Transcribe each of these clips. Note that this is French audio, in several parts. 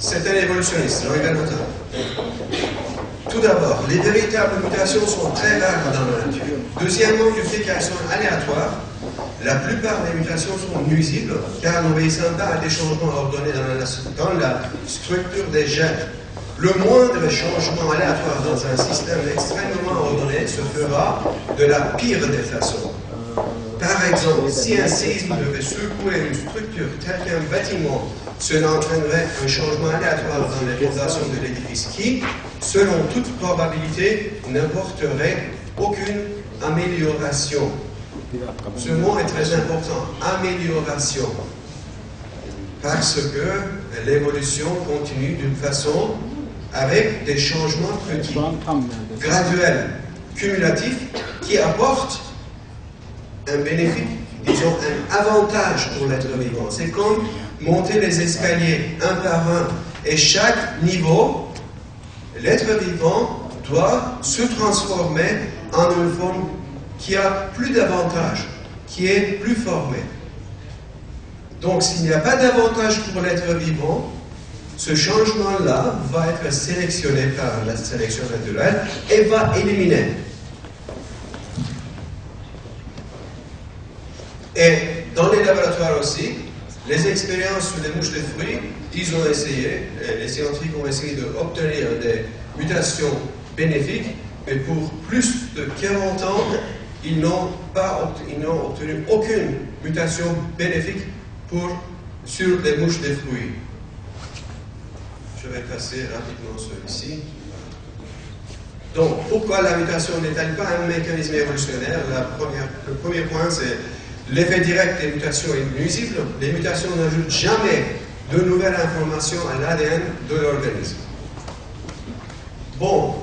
c'est un évolutionniste, Jean-Yves Notin. Tout d'abord, les véritables mutations sont très rares dans la nature. Deuxièmement, du fait qu'elles sont aléatoires, la plupart des mutations sont nuisibles, car n'obéissant pas à des changements ordonnés dans la structure des gènes. Le moindre changement aléatoire dans un système extrêmement ordonné se fera de la pire des façons. Par exemple, si un séisme devait secouer une structure telle qu'un bâtiment, cela entraînerait un changement aléatoire dans les fondations de l'édifice qui, selon toute probabilité, n'apporterait aucune amélioration. Ce mot est très important, amélioration. Parce que l'évolution continue d'une façon avec des changements petits, graduels, cumulatifs, qui apportent un bénéfice, disons un avantage pour l'être vivant. C'est comme monter les escaliers un par un. Et chaque niveau, l'être vivant doit se transformer en une forme qui a plus d'avantages, qui est plus formée. Donc, s'il n'y a pas d'avantage pour l'être vivant, ce changement-là va être sélectionné par la sélection naturelle et va éliminer. Et dans les laboratoires aussi, les expériences sur les mouches de fruits, ils ont essayé, les scientifiques ont essayé d'obtenir des mutations bénéfiques, mais pour plus de 40 ans, ils n'ont obtenu aucune mutation bénéfique sur les mouches de fruits. Je vais passer rapidement celui-ci. Donc, pourquoi la mutation n'est-elle pas un mécanisme évolutionnaire? Le premier point, c'est l'effet direct des mutations est nuisible. Les mutations n'ajoutent jamais de nouvelles informations à l'ADN de l'organisme. Bon,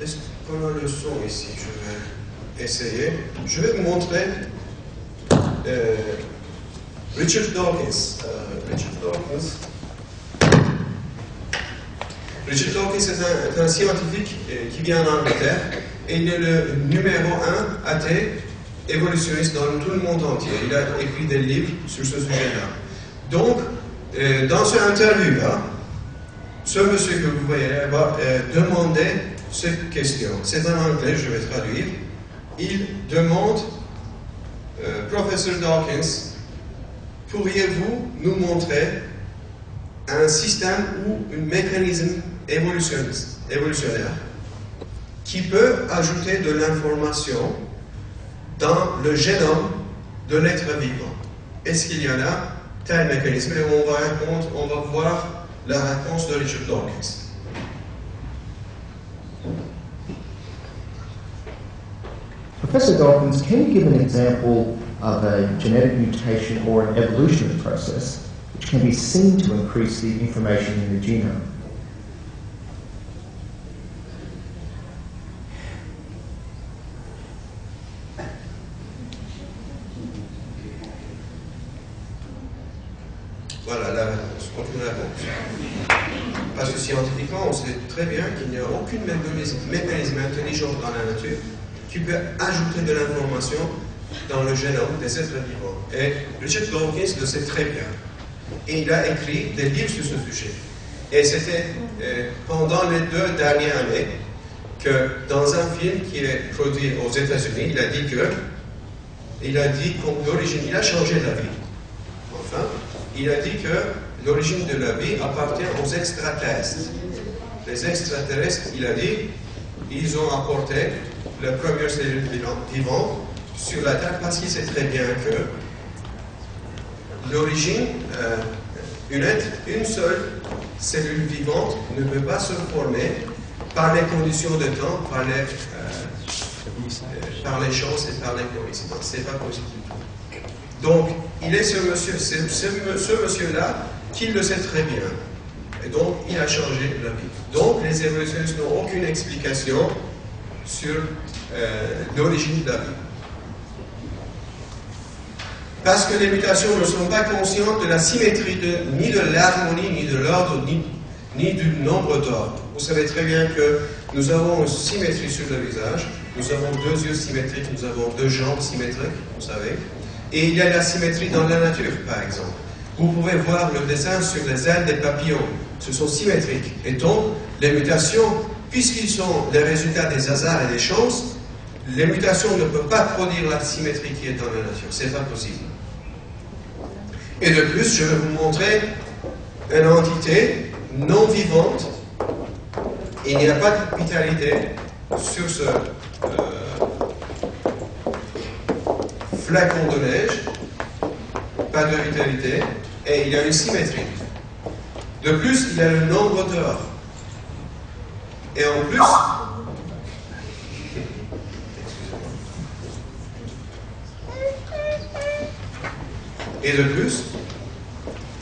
est-ce qu'on a le son ici? Je vais essayer. Je vais vous montrer Richard Dawkins. Richard Dawkins est un scientifique qui vient d'Angleterre et il est le numéro 1 athée évolutionniste dans tout le monde entier. Il a écrit des livres sur ce sujet-là. Donc, dans cette interview-là, ce monsieur que vous voyez va demander cette question. C'est en anglais, je vais traduire. Il demande, Professeur Dawkins, pourriez-vous nous montrer un système ou un mécanisme évolutionnaire qui peut ajouter de l'information dans le génome de l'être vivant? Est-ce qu'il y en a tel mécanisme? Et on va voir la réponse de Richard Dawkins. Professor Dawkins, can you give an example of a genetic mutation or an evolutionary process which can be seen to increase the information in the genome? Voilà la réponse, aucune réponse. Parce que scientifiquement, on sait très bien qu'il n'y a aucun mécanisme intelligent dans la nature qui peut ajouter de l'information dans le génome des êtres vivants. Et Richard Dawkins le sait très bien. Et il a écrit des livres sur ce sujet. Et c'était pendant les 2 dernières années que dans un film qui est produit aux États-Unis, il a dit qu'en d'origine, il a changé la vie. Enfin, il a dit que l'origine de la vie appartient aux extraterrestres. Les extraterrestres, il a dit, ils ont apporté la première cellule vivante sur la Terre parce qu'il sait très bien que l'origine, une seule cellule vivante ne peut pas se former par les conditions de temps, par les chances et par les coïncidences. C'est pas possible du tout. Donc, il est ce monsieur-là qui le sait très bien. Et donc, il a changé la vie. Donc, les évolutionnistes n'ont aucune explication sur l'origine de la vie. Parce que les mutations ne sont pas conscientes de la symétrie ni de l'harmonie, ni de l'ordre, ni du nombre d'ordres. Vous savez très bien que nous avons une symétrie sur le visage, nous avons 2 yeux symétriques, nous avons 2 jambes symétriques, vous savez. Et il y a la symétrie dans la nature, par exemple. vous pouvez voir le dessin sur les ailes des papillons. Ce sont symétriques. Et donc, les mutations, puisqu'ils sont les résultats des hasards et des chances, les mutations ne peuvent pas produire la symétrie qui est dans la nature. Ce n'est pas possible. Et de plus, je vais vous montrer une entité non vivante. Il n'y a pas de vitalité sur ce flacon de neige. Pas de vitalité. Et il y a une symétrie. De plus, il y a le nombre d'heures. Et en plus,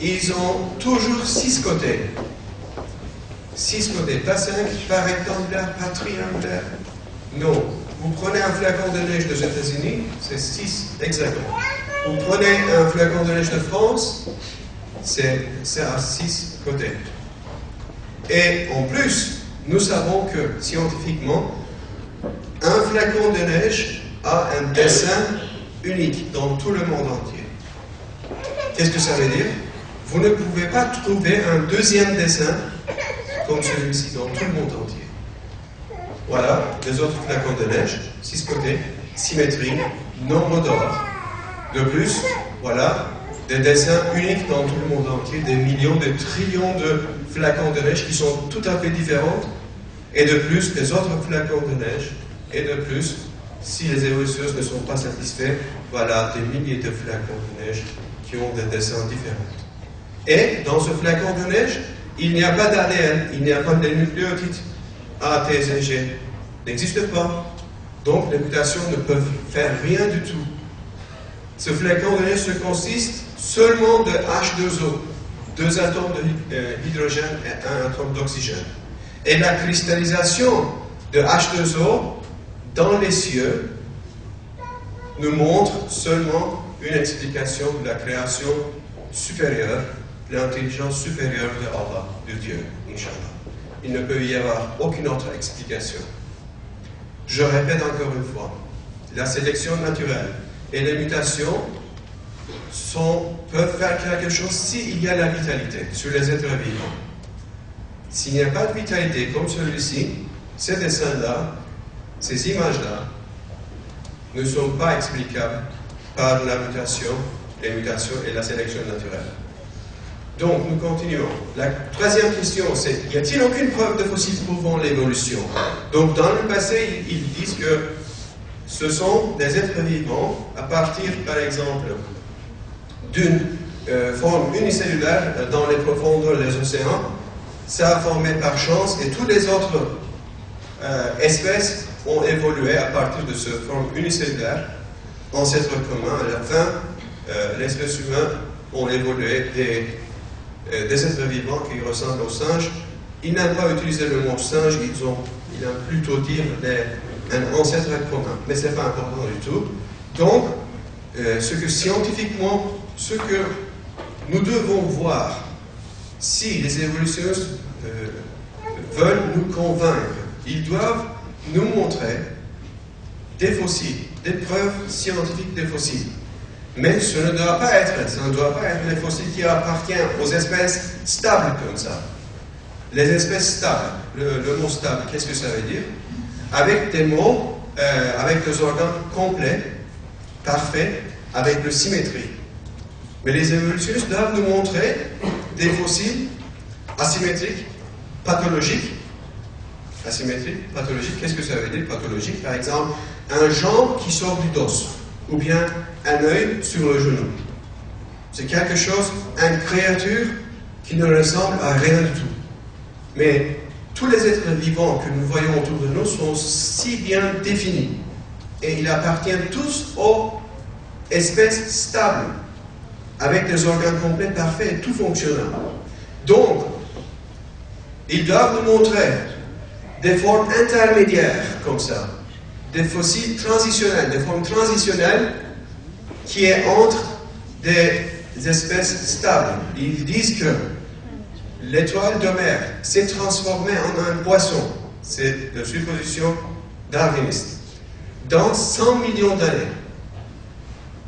ils ont toujours 6 côtés. 6 côtés, pas 5, pas rectangulaire, pas triangulaire. Non. Vous prenez un flacon de neige des États-Unis, c'est 6 hexagones. Vous prenez un flacon de neige de France, c'est à 6 côtés. Et en plus, nous savons que scientifiquement, un flacon de neige a un dessin unique dans tout le monde entier. Qu'est-ce que ça veut dire? Vous ne pouvez pas trouver un deuxième dessin comme celui-ci dans tout le monde entier. Voilà, les autres flacons de neige, 6 côtés, symétrie, nombre d'or. De plus, voilà, des dessins uniques dans tout le monde entier, des millions, des trillions de flacons de neige qui sont tout à fait différents. Et de plus, les autres flacons de neige. Et de plus, si les évolutions ne sont pas satisfaits, voilà, des milliers de flacons de neige qui ont des dessins différents. Et dans ce flacon de neige, il n'y a pas d'ADN, il n'y a pas de nucléotides. A, T, Z, G n'existe pas. Donc les mutations ne peuvent faire rien du tout. Ce flacon de neige se consiste seulement de H2O, 2 atomes d'hydrogène et 1 atome d'oxygène. Et la cristallisation de H2O dans les cieux nous montre seulement une explication de la création supérieure, l'intelligence supérieure de Allah, de Dieu, Inch'Allah. Il ne peut y avoir aucune autre explication. Je répète encore une fois, la sélection naturelle et les mutations peuvent faire quelque chose s'il y a la vitalité sur les êtres vivants. S'il n'y a pas de vitalité comme celui-ci, ces dessins-là, ces images-là, ne sont pas explicables par la mutation, les mutations et la sélection naturelle. Donc, nous continuons. La troisième question, c'est, y a-t-il aucune preuve de fossiles prouvant l'évolution? Donc, dans le passé, ils disent que ce sont des êtres vivants à partir, par exemple, d'une forme unicellulaire dans les profondeurs des océans. Ça a formé par chance et toutes les autres espèces ont évolué à partir de cette forme unicellulaire, ancêtre commun. À la fin, l'espèce humaine ont évolué des êtres vivants qui ressemblent aux singes. Ils n'ont pas utilisé le mot singe, ils ont plutôt dit un ancêtre commun, mais ce n'est pas important du tout. Donc, scientifiquement, ce que nous devons voir, si les évolutionnistes veulent nous convaincre, ils doivent nous montrer des fossiles, des preuves scientifiques des fossiles. Mais ça ne doit pas être les fossiles qui appartiennent aux espèces stables comme ça. Les espèces stables, le mot stable, qu'est-ce que ça veut dire? Avec des mots, avec des organes complets, parfaits, avec de symétrie. Mais les évolutionnistes doivent nous montrer des fossiles asymétriques, pathologiques. Asymétrique, pathologique, qu'est-ce que ça veut dire pathologique? Par exemple, un jambe qui sort du dos, ou bien un œil sur le genou. C'est quelque chose, une créature qui ne ressemble à rien du tout. Mais tous les êtres vivants que nous voyons autour de nous sont si bien définis. Et ils appartiennent tous aux espèces stables, avec des organes complets parfaits et tout fonctionnant. Donc, ils doivent nous montrer des formes intermédiaires comme ça, des fossiles transitionnels, des formes transitionnelles qui est entre des espèces stables. Ils disent que l'étoile de mer s'est transformée en un poisson. C'est la supposition darwiniste. Dans 100 millions d'années.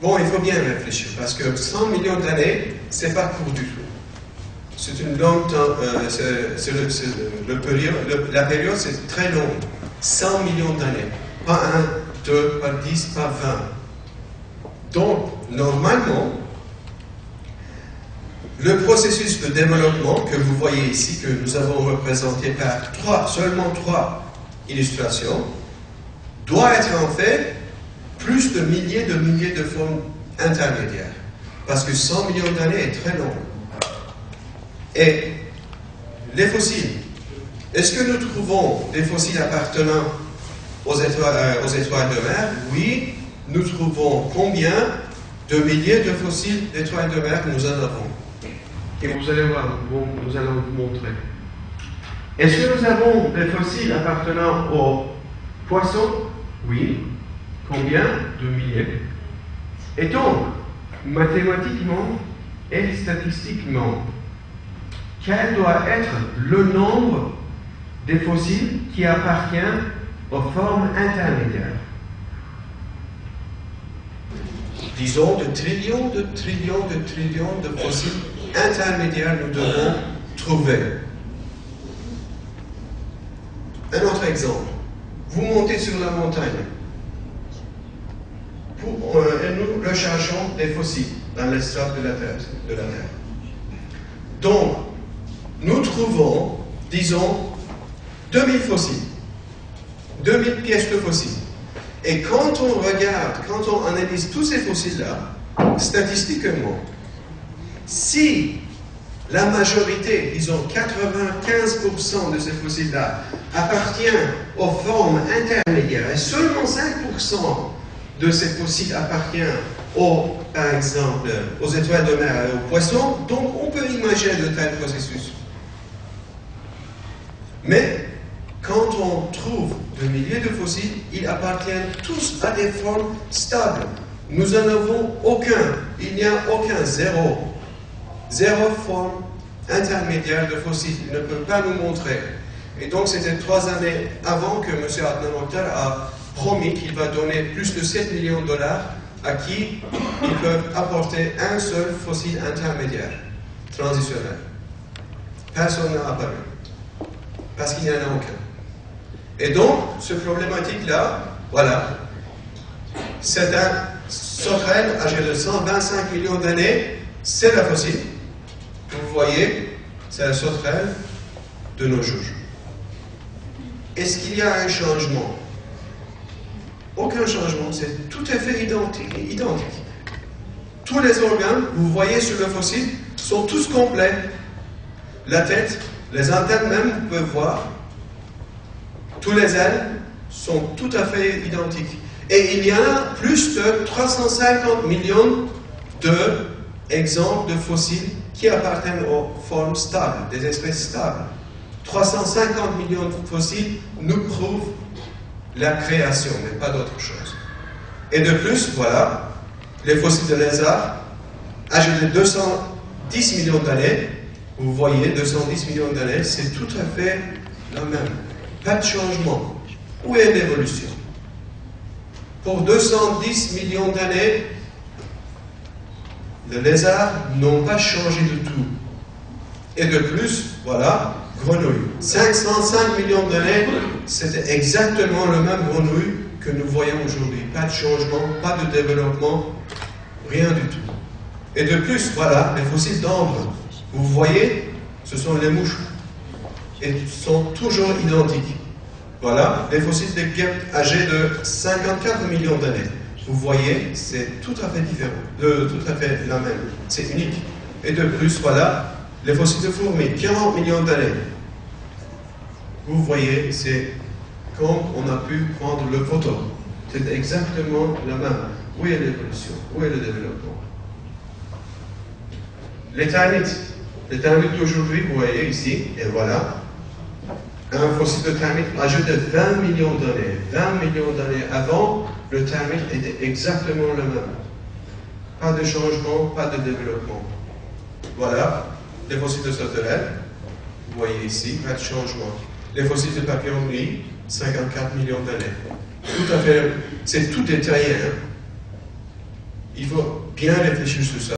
Bon, il faut bien réfléchir, parce que 100 millions d'années, c'est pas court du tout. C'est une longue temps, la période c'est très longue, 100 millions d'années, pas 1, 2, pas 10, pas 20. Donc, normalement, le processus de développement que vous voyez ici, que nous avons représenté par seulement 3 illustrations, doit être en fait plus de milliers de formes intermédiaires. Parce que 100 millions d'années est très long. Et les fossiles, est-ce que nous trouvons des fossiles appartenant aux étoiles de mer? Oui, nous trouvons combien de milliers de fossiles d'étoiles de mer nous en avons. Et vous allez voir, nous allons vous montrer. Est-ce que nous avons des fossiles appartenant aux poissons? Oui. Combien de milliers? Et donc, mathématiquement et statistiquement, quel doit être le nombre des fossiles qui appartiennent aux formes intermédiaires? Disons de trillions de fossiles intermédiaires nous devons trouver. Un autre exemple. Vous montez sur la montagne. Et nous recherchons des fossiles dans les strates de la Terre. Donc, nous trouvons, disons, 2000 fossiles, 2000 pièces de fossiles. Et quand on regarde, quand on analyse tous ces fossiles-là, statistiquement, si la majorité, disons 95% de ces fossiles-là, appartiennent aux formes intermédiaires, et seulement 5% de ces fossiles appartiennent par exemple, aux étoiles de mer et aux poissons, donc on peut imaginer de tels processus. Mais quand on trouve de milliers de fossiles, ils appartiennent tous à des formes stables. Nous n'en avons aucun, il n'y a aucun, zéro forme intermédiaire de fossiles. Il ne peut pas nous montrer. Et donc c'était 3 années avant que M. Adnan Oktar a promis qu'il va donner plus de 7 millions de dollars à qui ils peuvent apporter un seul fossile intermédiaire, transitionnel. Personne n'a apparu, parce qu'il n'y en a aucun. Et donc, cette problématique-là, voilà, c'est un sauterelle âgé de 125 millions d'années, c'est la fossile. Vous voyez, c'est la sauterelle de nos jours. Est-ce qu'il y a un changement? Aucun changement, c'est tout à fait identique. Tous les organes, vous voyez sur le fossile, sont tous complets. La tête, les antennes même, vous pouvez voir. Tous les ailes sont tout à fait identiques. Et il y a plus de 350 millions d'exemples de fossiles qui appartiennent aux formes stables, des espèces stables. 350 millions de fossiles nous prouvent la création, mais pas d'autre chose. Et de plus, voilà, les fossiles de lézards, âgés de 210 millions d'années, vous voyez, 210 millions d'années, c'est tout à fait la même. Pas de changement. Où est l'évolution? Pour 210 millions d'années, les lézards n'ont pas changé du tout. Et de plus, voilà, grenouille. 505 millions d'années, c'était exactement le même grenouille que nous voyons aujourd'hui. Pas de changement, pas de développement, rien du tout. Et de plus, voilà, les fossiles d'ambre. Vous voyez, ce sont les mouches. Et sont toujours identiques. Voilà, les fossiles de guêpes âgés de 54 millions d'années. Vous voyez, c'est tout à fait différent, tout à fait la même. C'est unique. Et de plus, voilà, les fossiles de fourmis, 40 millions d'années. Vous voyez, c'est comme on a pu prendre le photo. C'est exactement la même. Où est l'évolution? Où est le développement? Les termites. Les termites d'aujourd'hui, vous voyez ici, et voilà, un fossile de termite âgé de 20 millions d'années. 20 millions d'années avant, le termite était exactement le même. Pas de changement, pas de développement. Voilà, les fossiles de sauterelles, vous voyez ici, pas de changement. Les fossiles de papillons gris, 54 millions d'années. Tout à fait, c'est tout détaillé. Hein. Il faut bien réfléchir sur ça.